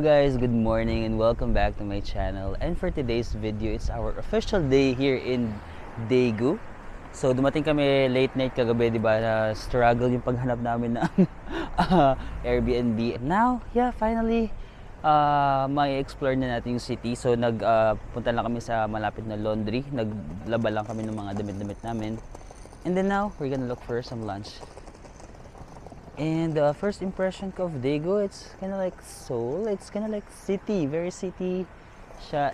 Hello guys, good morning and welcome back to my channel. And for today's video, it's our official day here in Daegu. So dumating kami late night kagabi, 'di ba? Struggle yung paghanap namin ng Airbnb. Now, yeah, finally may explore na natin yung city. So punta lang kami sa malapit na laundry. Naglaba lang kami ng mga damit-damit namin. And then now, we're gonna look for some lunch. And the first impression ko of Daegu, it's kind of like Seoul. It's kind of like city, very city siya.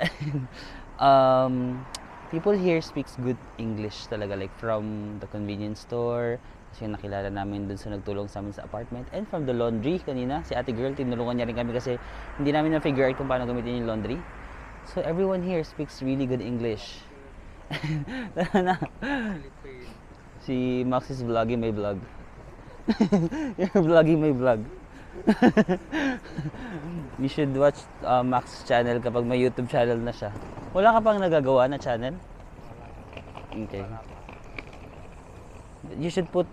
People here speaks good English talaga, like from the convenience store, kasi yung nakilala namin dun sa nagtulong sa amin sa apartment, and from the laundry kanina, si ate girl, tinulungan niya rin kami kasi hindi namin na-figure out kung paano gamitin yung laundry. So everyone here speaks really good English. Si Max is vlogging my vlog. You're vlogging my vlog. You should watch Max's channel kapag may YouTube channel na siya. Wala ka pang nagagawa na channel? Okay. You should put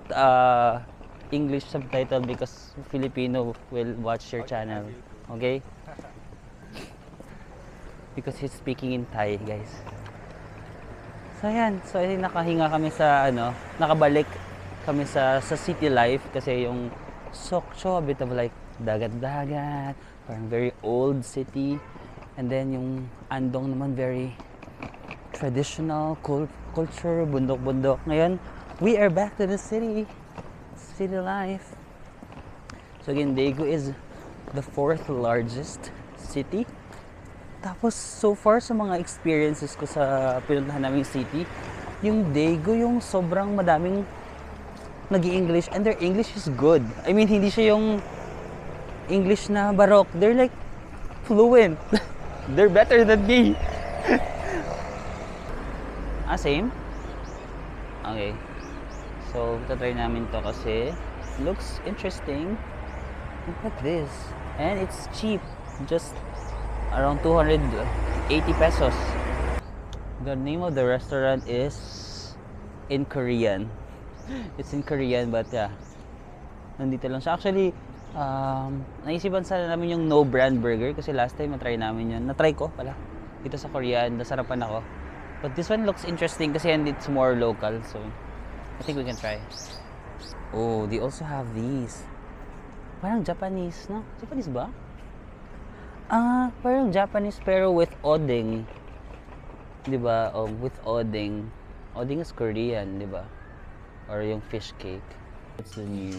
English subtitle because Filipino will watch your channel. Okay? Because he's speaking in Thai, guys. So yan. So I think nakahinga kami sa nakabalik kami sa city life kasi yung Sokcho, a bit of like dagat-dagat, parang very old city, and then yung Andong naman very traditional culture, bundok-bundok. Ngayon, we are back to the city life. So again, Daegu is the 4th largest city. Tapos so far sa mga experiences ko sa pinuntahan naming city, yung Daegu yung sobrang madaming nag-i-English, and their English is good. I mean, hindi siya yung English na barok. They're like fluent. They're better than me. Same? Okay. So, try namin to kasi looks interesting. Look at this. And it's cheap. Just around 280 pesos. The name of the restaurant is in Korean. It's in Korean, but yeah, nandito lang siya. Actually, naisipan sana namin yung no brand burger kasi last time na-try namin yun. Na-try ko pala dito sa Korean, nasarapan ako. But this one looks interesting kasi it's more local, so I think we can try. Oh, they also have these. Parang Japanese, no? Japanese ba? Parang Japanese pero with odeng. 'Di ba? With odeng. Odeng is Korean, 'di ba? Or yung fish cake. What's the new?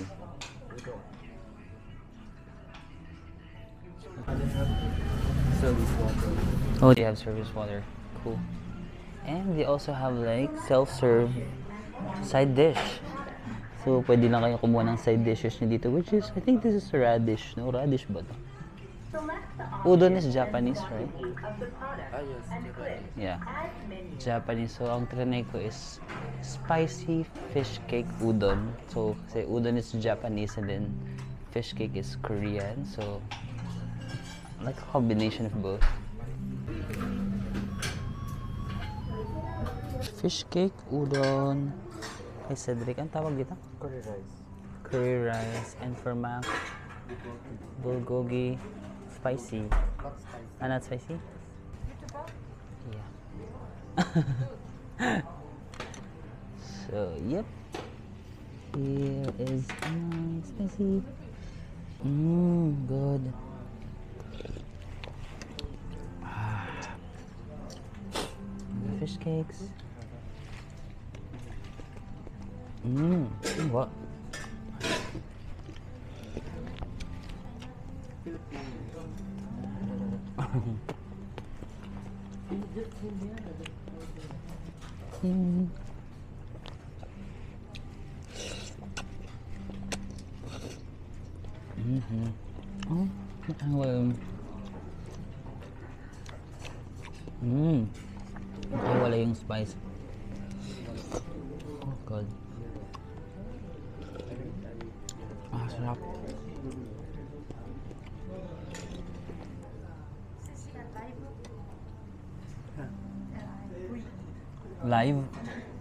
Service water. Oh, they have service water. Cool. And they also have like self-serve side dish. So, pwede lang kayo kumuha ng side dishes nyo dito, which is, I think this is radish. No, radish ba to? Udon is Japanese, right? Yes, Japanese. Yeah. Japanese. So, ang trinay ko is spicy fish cake udon. So, kasi udon is Japanese and then fish cake is Korean. So, I like a combination of both. Fish cake, udon. Hey Cedric, ang tawag dito? Curry rice. Curry rice. And for Mac, bulgogi. Spicy. Not spicy. Not spicy? Yeah. So, yep. Here is my spicy. Good. The fish cakes. What? Oh, wala yung spice. Oh god. Sarap. Live?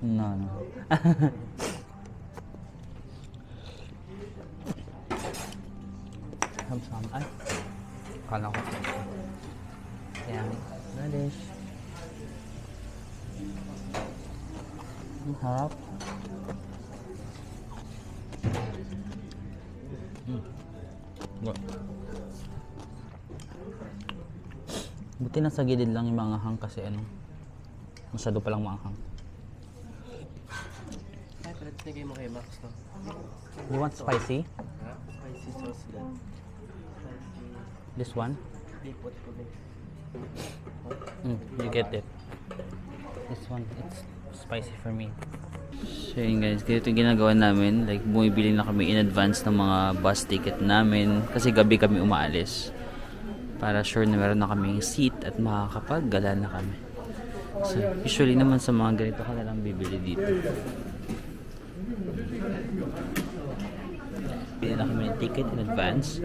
No. Have some. Ay, kala ko. Harap. Buti na sa gilid lang yung mga hang kasi ano, masyado palang maanghang. Ay, palit na kayo mo kay Max, no? You want spicy? Ha? Spicy sauce yan. Spicy. This one? Lipot ko din. You get it. This one, it's spicy for me. So yun guys, ganito yung ginagawa namin. Like bumibili na kami in advance ng mga bus ticket namin. Kasi gabi kami umaalis. Para sure na meron na kaming seat at makakapaggala na kami. So usually naman sa mga ganito ka na lang bibili dito. Bili na kami ng ticket in advance.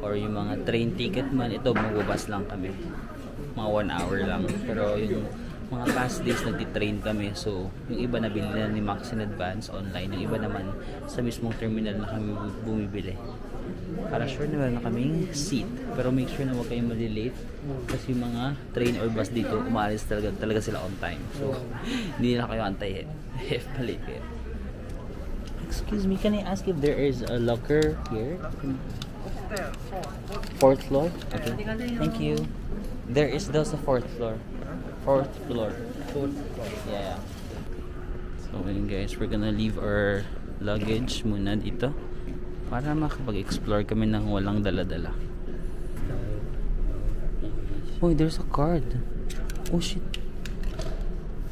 Or yung mga train ticket man, ito magbabas lang kami. Mga 1 hour lang. Pero yung mga past days nagtitrain kami, so yung iba nabili na ni Max in advance online, yung iba naman sa mismong terminal na kami bumibili para sure na meron na kaming seat. Pero make sure na huwag kayong malilate kasi yung mga train or bus dito umaalis talaga sila on time, so hindi na kayo antayin if mali kayo. Excuse me, can I ask if there is a locker here? 4th floor? Okay, thank you. There is those a 4th floor. 4th floor. Yeah. So yun guys, we're gonna leave our luggage muna dito para makapag-explore kami ng walang dala-dala. Oh, there's a card. Oh shit.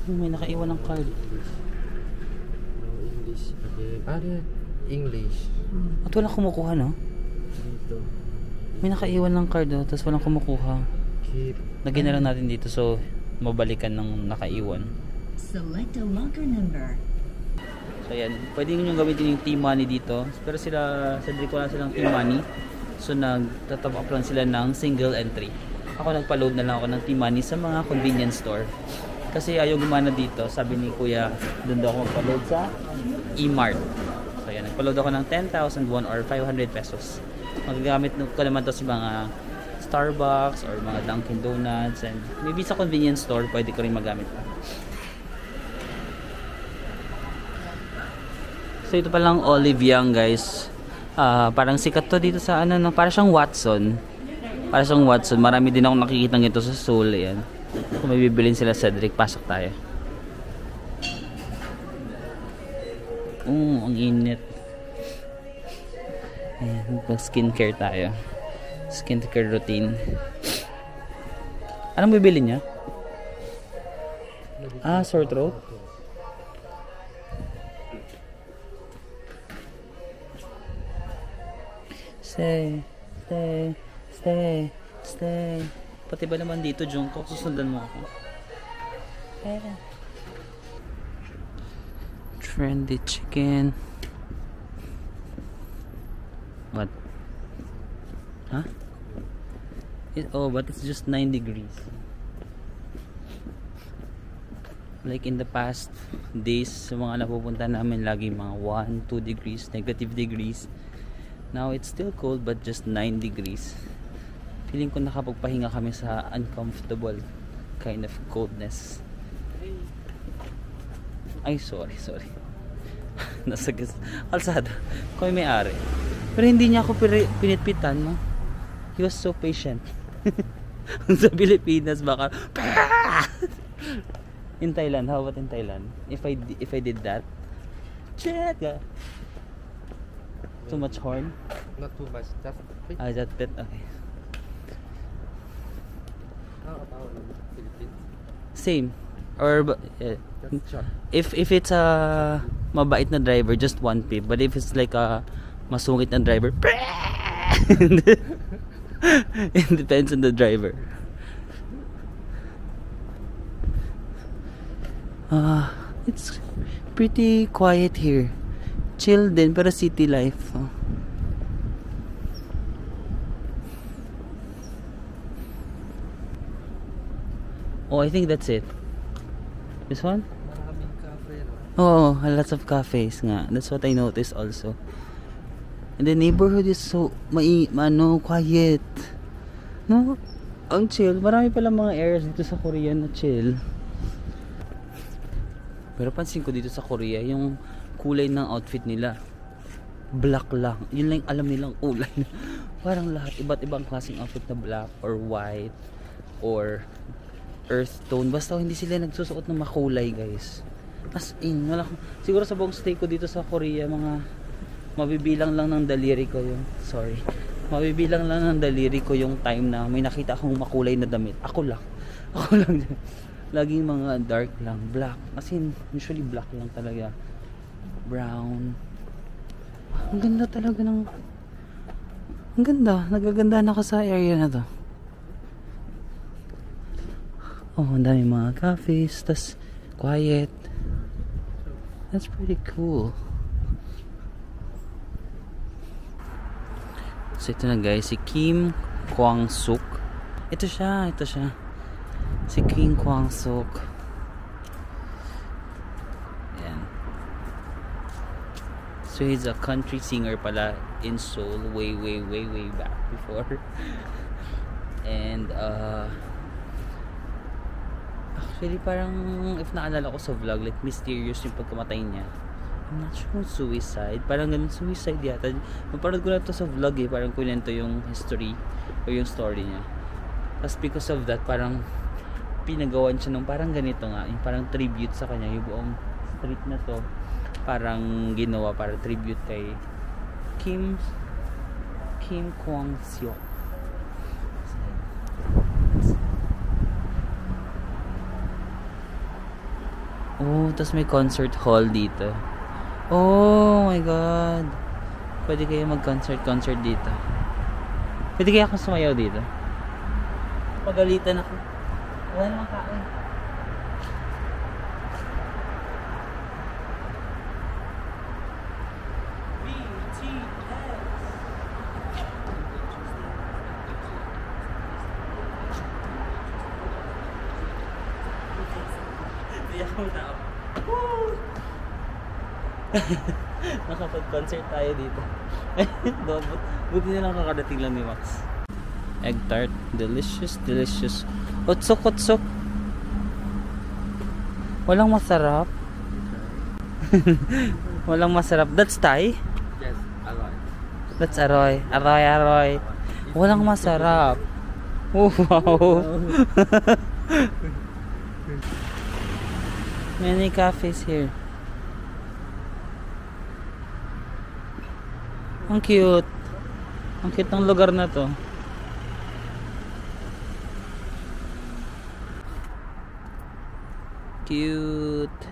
Oh, may nakaiwan ng card. English. Okay. English. At walang kumukuha, no? Dito. May nakaiwan ng card, oh, tapos walang kumukuha. Keep. Lagyan na lang natin dito so mabalikan ng nakaiwan. Select a locker number. So yan, pwede nyo gamitin yung T-Money dito. Pero sila, Cedric wala silang T-Money. So nagtatop up lang sila ng single entry. Ako nagpa-load na lang ako ng T-Money sa mga convenience store. Kasi ayaw gumana dito. Sabi ni Kuya, doon daw ako magpa-load sa E-Mart. So yan, nagpa-load ako ng 10,000 won or 500 pesos. Magagamit ko naman to sa mga Starbucks or mga Dunkin Donuts, and maybe sa convenience store pwede ko rin magamit pa. So ito palang Olive Young guys. Parang sikat to dito sa ano, para siyang Watson. Para siyang Watson. Marami din akong nakikita ng ito sa Seoul. Yan. Kung may bibilin sila Cedric, pasok tayo. Ang init. Ayan, skincare tayo. Skincare routine. Anong bibili niya? Sore throat. Stay. Pati ba naman dito, Jungkook? Susundan mo ako. Trendy chicken. What? Huh? But it's just 9 degrees. Like in the past days, sa mga napupunta namin, lagi mga 1, 2 degrees, negative degrees. Now it's still cold but just 9 degrees. Feeling ko nakapagpahinga kami sa uncomfortable kind of coldness. Ay, sorry. Nasa kalsada. Ko may ari. Pero hindi niya ako pinitpitan, no? He was so patient. Sa Pilipinas baka in Thailand, how about in Thailand? If I did that, shit. Too much horn? Not too much. Just Just bit. Okay. how about Philippines? Same. Or Just short. if it's a mabait na driver, just 1 pip. But if it's like a masungit na driver, it depends on the driver. It's pretty quiet here. Chill din, pero city life. I think that's it. This one? Maraming cafe. Lots of cafes nga. That's what I noticed also. And the neighborhood is so quiet. No? Ang chill. Marami pala mga areas dito sa Korea na chill. Pero pansin ko dito sa Korea, yung kulay ng outfit nila, black lang. Yun lang yung alam nilang kulay. Parang lahat, iba't ibang klaseng outfit na black or white or earth tone. Basta hindi sila nagsusuot ng makulay, guys. As in, wala, siguro sa buong stay ko dito sa Korea, mga mabibilang lang ng daliri ko yung, mabibilang lang ng daliri ko yung time na may nakita akong makulay na damit. Ako lang. Laging mga dark lang, black. As in, usually black lang talaga. Brown. Ang ganda talaga ng... Ang ganda. Nagagandahan ako sa area na to. Oh, ang dami mga cafes. Tas quiet. That's pretty cool. So ito na guys, si Kim Kwang-suk. Ito siya. Si Kim Kwang-suk. Ayan. So he's a country singer pala in Seoul way back before. And actually parang if naalala ko sa vlog, like mysterious yung pagkamatay niya. I'm not sure kung suicide. Parang ganun, suicide yata. Napanood ko na to sa vlog eh. Parang kunento yung history o yung story niya. Tapos because of that, parang pinagawan siya ng parang ganito nga. Yung parang tribute sa kanya. Yung buong street na to parang ginawa para tribute kay Kim Kwang-suk. Oh, tapos may concert hall dito. Oh my god. Pwede kayo mag-concert dito. Pwede kaya akong sumayaw dito. Pagalitan ako. Wala namang kain. Nakapag-concert tayo dito. Buti na lang kakadating lang ni Max. Egg tart, delicious. Otsok. Walang masarap. Walang masarap. That's Thai? Yes, aroy. That's aroy. Aroy. Walang masarap. Wow. Many cafes here. Ang cute. Ang cute ng lugar na to. Cute.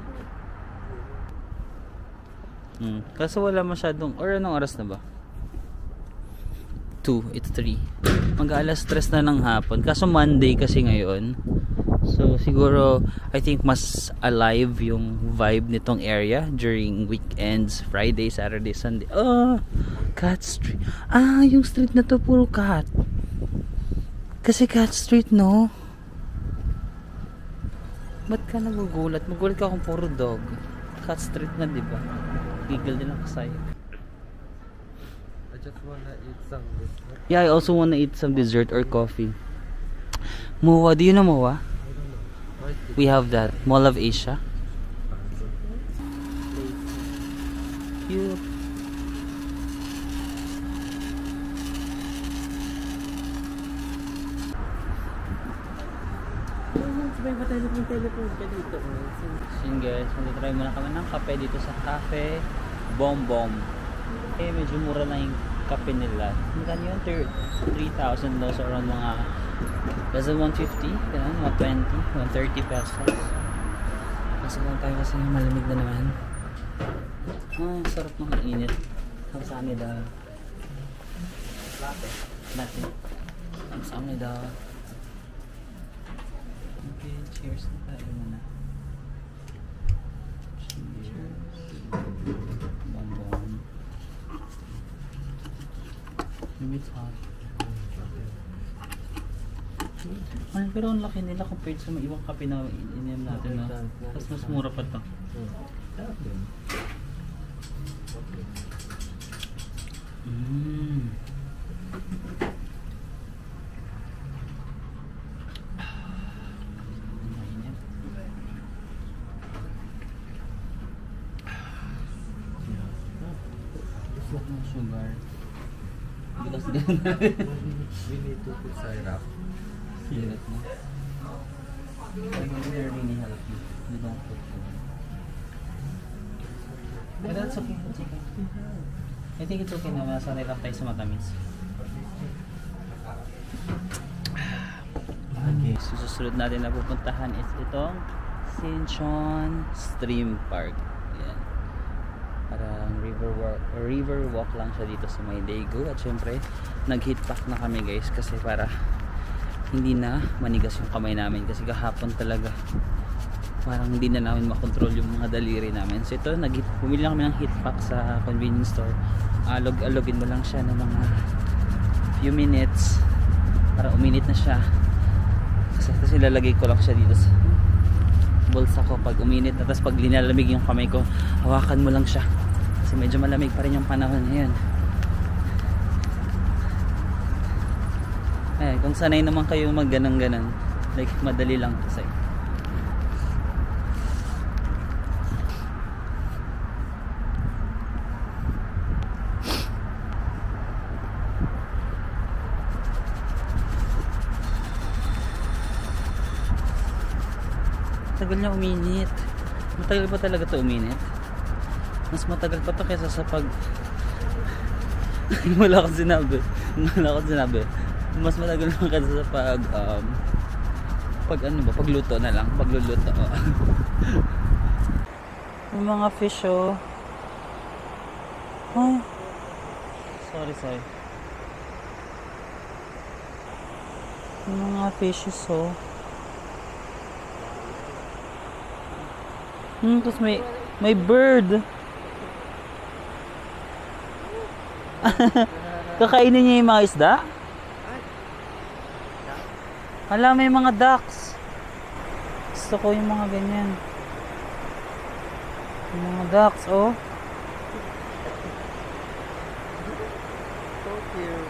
Kaso wala masyadong, or anong oras na ba? 2, it's 3. Mag-alas 3 na ng hapon. Kaso Monday kasi ngayon. So siguro I think mas alive yung vibe nitong area during weekends, Friday, Saturday, Sunday. Oh, Cat Street. Ah, yung street na to puro cat. Kasi Cat Street, no? Ba't ka nagugulat? Magulat ka kung puro dog. Cat Street na, di ba? Giggle din ako sa'yo. I just wanna eat some dessert. Yeah, I also wanna eat some dessert or coffee. MOA, do you know MOA? We have that Mall of Asia. Cute. Sabay ba telepon ka dito? Yun guys, magtitry muna kami ng kape dito sa Cafe Bom Bom. Eh, medyo mura na yung kape nila. Magkano yun? 3,000 daw. So around mga less than 150, ganun, 120, 130 pesos. Kasi lang tayo kasi malamig na naman. Ah, sarap ng init. Kamsahamnida. Latte. Kamsahamnida. Okay, cheers na tayo muna. Cheers. Bonbon. Maybe it's hot. Ay, pero ang laki nila compared sa mga ibang kape na ininom natin, no? Tapos mas mura pa to. Wag ng sugar. Because We need to put syrup. Sirat na. But they're really healthy. You don't put sugar. But that's okay. That's okay. I think it's okay na masanay lang tayo sa matamis. Okay, so susunod natin na pupuntahan is itong Sinchon Stream Park. Ayan. Parang river walk lang siya dito sa may Daegu. At syempre, nag-heat pack na kami guys kasi para hindi na manigas yung kamay namin kasi kahapon talaga parang hindi na namin makontrol yung mga daliri namin. So ito, bumili lang kami ng heat pack sa convenience store. Alog-alogin mo lang siya ng mga few minutes para uminit na siya. Kasi lalagay ko lang siya dito sa bulsa ko pag uminit na. Tapos pag linalamig yung kamay ko, hawakan mo lang siya kasi medyo malamig pa rin yung panahon ngayon. Eh, kung sanay naman kayo mag ganang-ganan, like madali lang kasi. Tagal niya uminit. Matagal pa talaga to uminit. Mas matagal pa to kaysa sa pag wala akong sinabi. Mas matagal pa kaysa sa pag ano ba, pagluto na lang, pagluluto. Yung mga fish oh. Ay. Sorry. Yung mga fishes oh. Tapos may bird. Kakainin niya yung mga isda? Hala, may mga ducks. Gusto ko yung mga ganyan. Yung mga ducks, oh. So cute.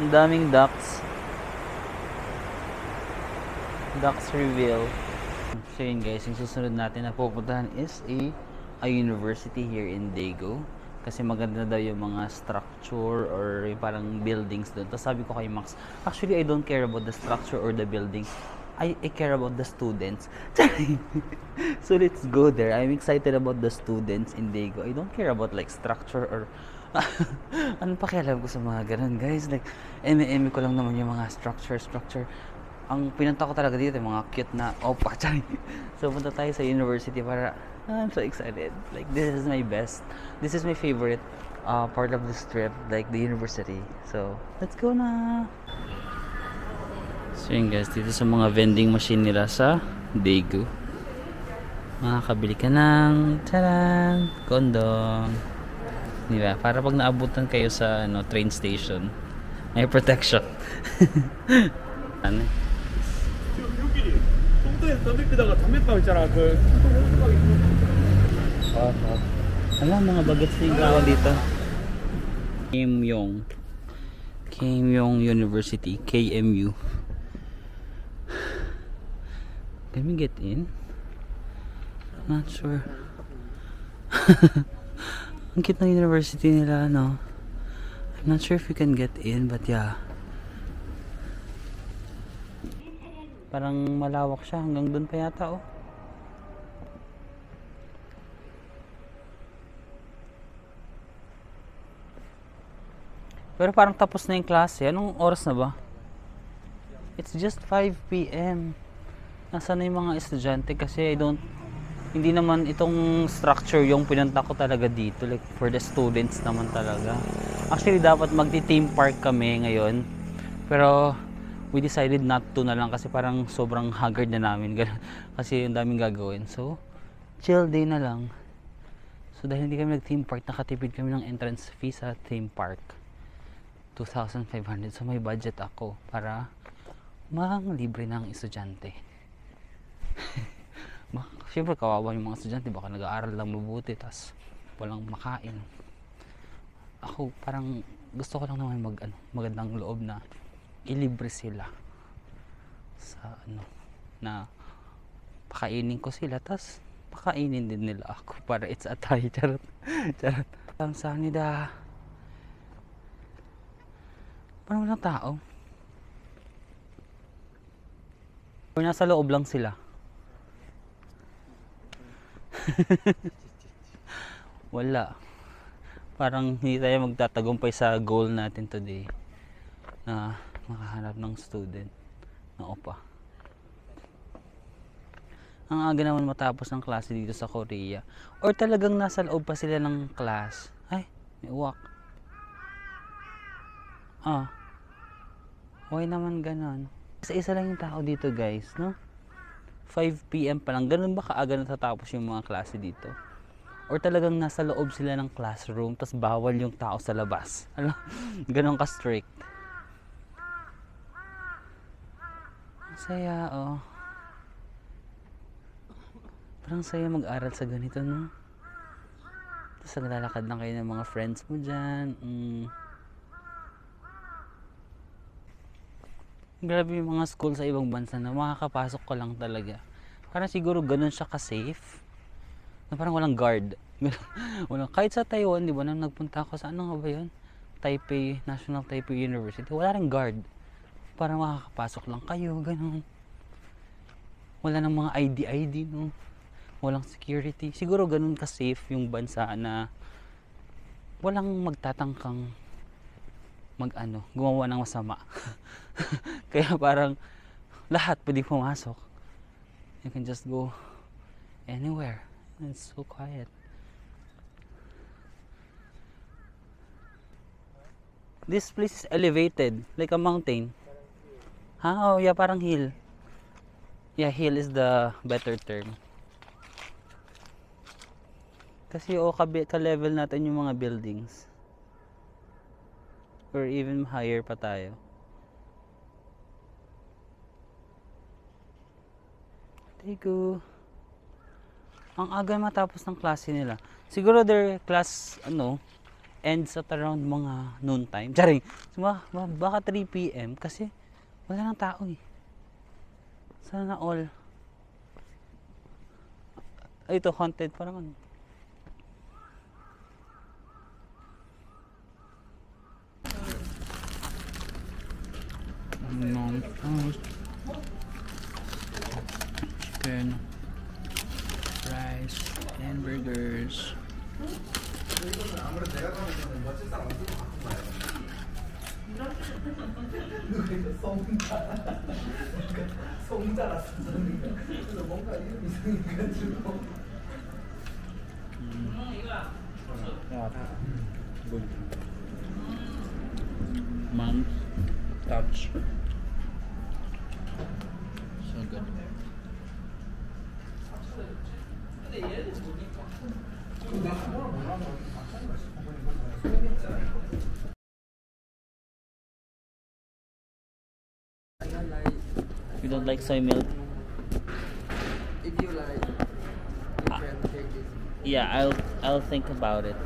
Ang daming ducks. Ducks reveal. So yun guys, yung susunod natin na pupuntahan is a university here in Daegu. Kasi maganda daw yung mga structure or yung parang buildings doon. Tapos sabi ko kay Max, actually I don't care about the structure or the building. I care about the students. So let's go there. I'm excited about the students in Daegu. I don't care about like structure or ano pa kailangan ko sa mga ganun guys. Like, eme ko lang naman yung mga structure. Ang pinunta ko talaga dito yung mga cute na opa. So punta tayo sa university para I'm so excited. Like this is my best. This is my favorite part of this trip, like the university. So let's go na. So yun guys, dito sa mga vending machine nila sa Daegu, makakabili ka ng taran, condom. Diba? Para pag naabutan kayo sa train station, may protection. Ano? Alam, mga bagets na yung tao dito. Keimyong University, KMU. Can we get in? Not sure. Ang cute ng university nila, no? I'm not sure if we can get in, but yeah. Parang malawak siya, hanggang doon pa yata, oh. Pero parang tapos na yung klase. Anong oras na ba? It's just 5 PM. Nasaan na yung mga estudyante? Kasi hindi naman itong structure yung pinunta ko talaga dito. Like for the students naman talaga. Actually dapat magti-theme park kami ngayon. Pero we decided not to na lang kasi parang sobrang haggard na namin. Kasi yung daming gagawin. So chill day na lang. So dahil hindi kami nag-theme park, nakatipid kami ng entrance fee sa theme park. 2,500. So may budget ako para libre ng estudyante. Siyempre kawawa yung mga estudyante, baka nag-aaral lang mabuti tas walang makain. Ako parang gusto ko lang naman magandang loob na ilibre sila sa na pakainin ko sila tas pakainin din nila ako para it's a Thai. Charot. Charot. Ang sanida. Parang walang tao. Or nasa loob lang sila. Wala. Parang hindi tayo magtatagumpay sa goal natin today na makahanap ng student na opa. Ang aga naman matapos ng klase dito sa Korea. Or talagang nasa loob pa sila ng class. Ay, may uwak. Ah. Why naman ganon? Isa-isa lang yung tao dito guys, no? 5 PM pa lang. Ganun ba kaaga natatapos yung mga klase dito? Or talagang nasa loob sila ng classroom tas bawal yung tao sa labas? Ano? Ganun ka strict. Saya, oh. Parang saya mag-aral sa ganito, no? Tapos naglalakad lang kayo ng mga friends mo dyan. Grabe yung mga school sa ibang bansa na makakapasok ka lang talaga. Parang siguro ganun siya ka-safe. Na parang walang guard. Walang, kahit sa Taiwan, di ba, nang nagpunta ako sa ano nga ba yun? Taipei, National Taipei University. Wala rin guard. Parang makakapasok lang kayo, ganun. Wala nang mga ID, no? Walang security. Siguro ganun ka-safe yung bansa na walang magtatangkang gumawa ng masama. Kaya parang lahat pwede pumasok. You can just go anywhere. And it's so quiet. This place is elevated, like a mountain. Oh yeah, parang hill. Yeah, hill is the better term. Kasi ka-level natin yung mga buildings. Or even higher pa tayo. Tigo. Ang aga matapos ng klase nila. Siguro their class, ends at around mga noon time. Charing! Baka 3 PM kasi wala nang tao eh. Sana all. Ay, ito, haunted. Parang ano. Chicken, rice, and burgers. Mom's touch. So good. You don't like soy milk? If you like, you can take it. Yeah, I'll think about it.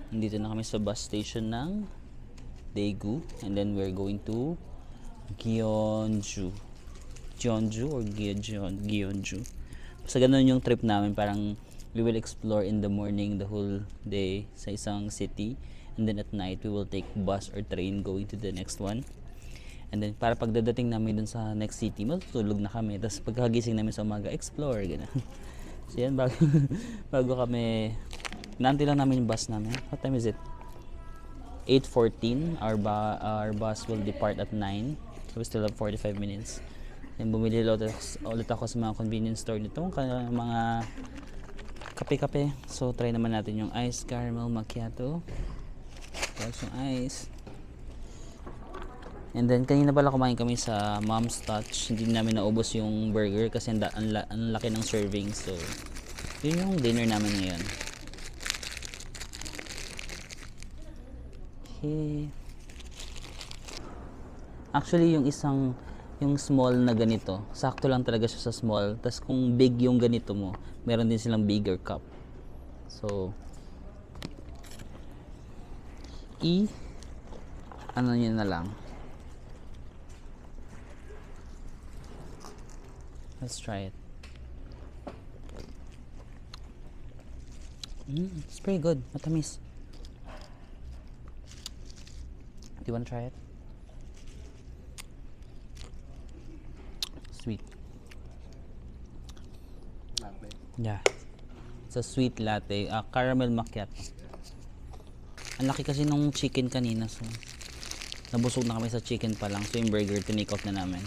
Nandito na kami sa bus station ng Daegu, and then we're going to Gyeongju or Gyeongju. Basta ganun yung trip namin, parang we will explore in the morning the whole day sa isang city, and then at night we will take bus or train going to the next one. And then para pagdadating namin dun sa next city, matutulog na kami. Tapos pagkagising namin sa umaga, explore, gano'n. So yan, bago kami, naantay lang namin yung bus namin. What time is it? 8:14. Our bus will depart at 9. So we still have 45 minutes. Then bumili ulit ako sa mga convenience store nito, mga kape-kape. So try naman natin yung ice caramel macchiato. Tapos yung ice. And then kanina pala kumain kami sa Mom's Touch. Hindi namin naubos yung burger kasi ang laki ng serving. So yun yung dinner namin ngayon. Okay. Actually yung small na ganito, sakto lang talaga siya sa small. Tapos kung big yung ganito mo, meron din silang bigger cup. So ano yun na lang. Let's try it. It's pretty good. Matamis. Do you want to try it? Sweet. Latte. Yeah. It's a sweet latte. Caramel macchiato. Ang laki kasi nung chicken kanina. So, nabusog na kami sa chicken pa lang. So, yung burger, tinake out na namin.